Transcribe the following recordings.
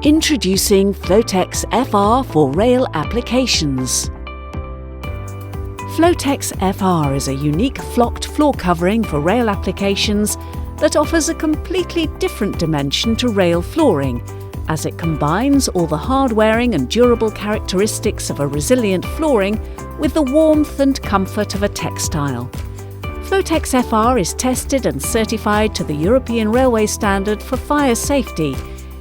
Introducing Flotex FR for rail applications. Flotex FR is a unique flocked floor covering for rail applications that offers a completely different dimension to rail flooring, as it combines all the hard-wearing and durable characteristics of a resilient flooring with the warmth and comfort of a textile. Flotex FR is tested and certified to the European Railway Standard for Fire Safety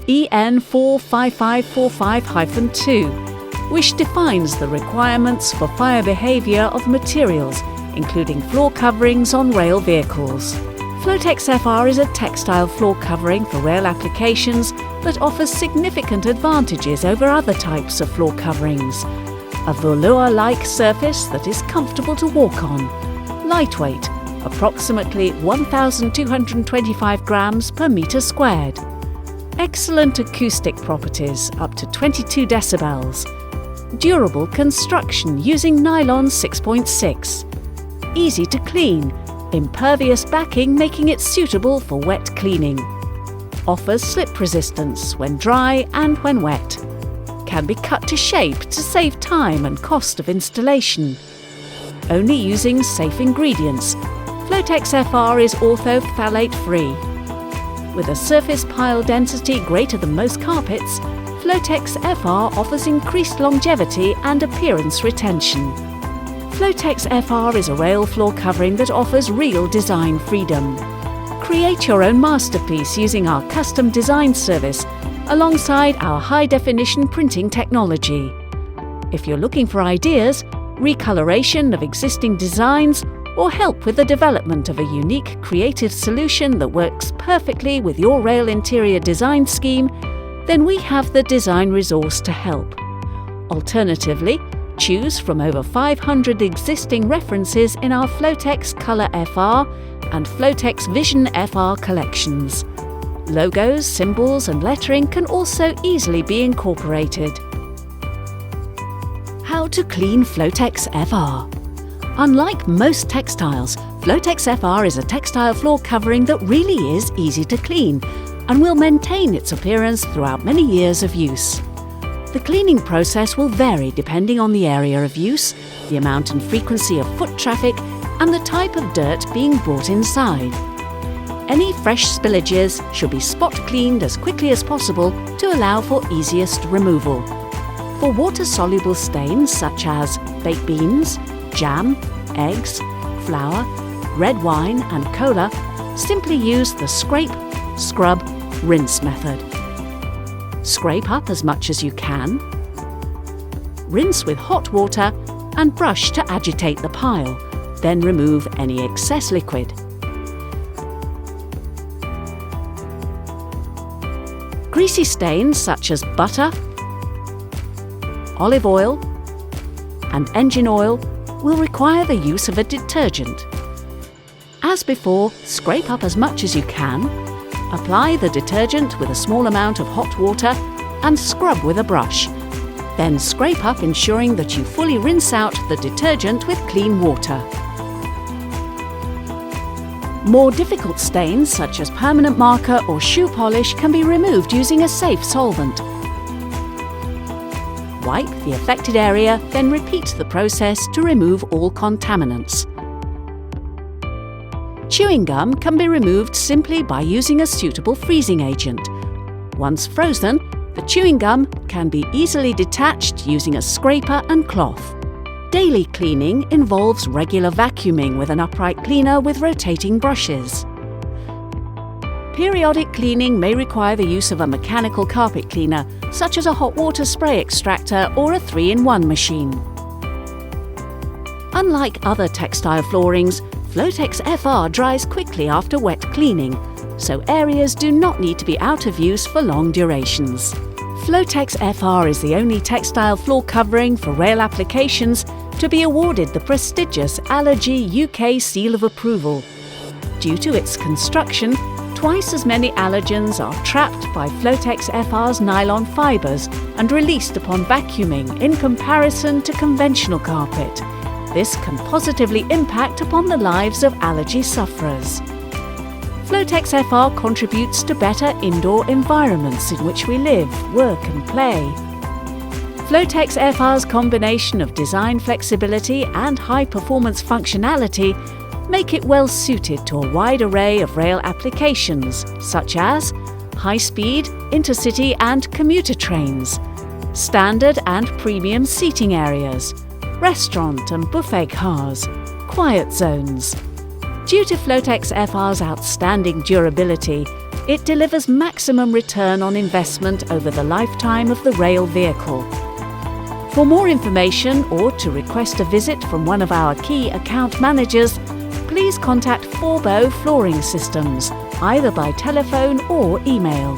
EN 45545-2, which defines the requirements for fire behaviour of materials, including floor coverings on rail vehicles. Flotex FR is a textile floor covering for rail applications that offers significant advantages over other types of floor coverings. A velour-like surface that is comfortable to walk on. Lightweight, approximately 1,225 grams per metre squared. Excellent acoustic properties, up to 22 decibels. Durable construction using nylon 6.6. Easy to clean, impervious backing making it suitable for wet cleaning. Offers slip resistance when dry and when wet. Can be cut to shape to save time and cost of installation. Only using safe ingredients. Flotex FR is orthophthalate free. With a surface pile density greater than most carpets, Flotex FR offers increased longevity and appearance retention. Flotex FR is a rail floor covering that offers real design freedom. Create your own masterpiece using our custom design service alongside our high-definition printing technology. If you're looking for ideas, recoloration of existing designs, or help with the development of a unique creative solution that works perfectly with your rail interior design scheme, then we have the design resource to help. Alternatively, choose from over 500 existing references in our Flotex Colour FR and Flotex Vision FR collections. Logos, symbols and lettering can also easily be incorporated. How to clean Flotex FR. Unlike most textiles, Flotex FR is a textile floor covering that really is easy to clean and will maintain its appearance throughout many years of use. The cleaning process will vary depending on the area of use, the amount and frequency of foot traffic, and the type of dirt being brought inside. Any fresh spillages should be spot cleaned as quickly as possible to allow for easiest removal. For water-soluble stains such as baked beans, jam, eggs, flour, red wine and cola, simply use the scrape, scrub, rinse method. Scrape up as much as you can. Rinse with hot water and brush to agitate the pile, then remove any excess liquid. Greasy stains such as butter, olive oil and engine oil will require the use of a detergent. As before, scrape up as much as you can, apply the detergent with a small amount of hot water and scrub with a brush. Then scrape up, ensuring that you fully rinse out the detergent with clean water. More difficult stains such as permanent marker or shoe polish can be removed using a safe solvent. Wipe the affected area, then repeat the process to remove all contaminants. Chewing gum can be removed simply by using a suitable freezing agent. Once frozen, the chewing gum can be easily detached using a scraper and cloth. Daily cleaning involves regular vacuuming with an upright cleaner with rotating brushes. Periodic cleaning may require the use of a mechanical carpet cleaner, such as a hot water spray extractor or a 3-in-1 machine. Unlike other textile floorings, Flotex FR dries quickly after wet cleaning, so areas do not need to be out of use for long durations. Flotex FR is the only textile floor covering for rail applications to be awarded the prestigious Allergy UK Seal of Approval. Due to its construction, twice as many allergens are trapped by Flotex FR's nylon fibres and released upon vacuuming in comparison to conventional carpet. This can positively impact upon the lives of allergy sufferers. Flotex FR contributes to better indoor environments in which we live, work and play. Flotex FR's combination of design flexibility and high-performance functionality make it well suited to a wide array of rail applications, such as high-speed, intercity and commuter trains, standard and premium seating areas, restaurant and buffet cars, quiet zones. Due to Flotex FR's outstanding durability, it delivers maximum return on investment over the lifetime of the rail vehicle. For more information or to request a visit from one of our key account managers, please contact Forbo Flooring Systems, either by telephone or email.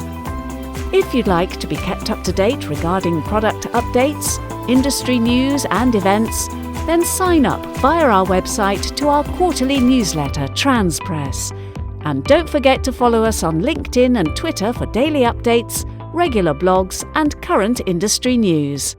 If you'd like to be kept up to date regarding product updates, industry news and events, then sign up via our website to our quarterly newsletter, Transpress. And don't forget to follow us on LinkedIn and Twitter for daily updates, regular blogs and current industry news.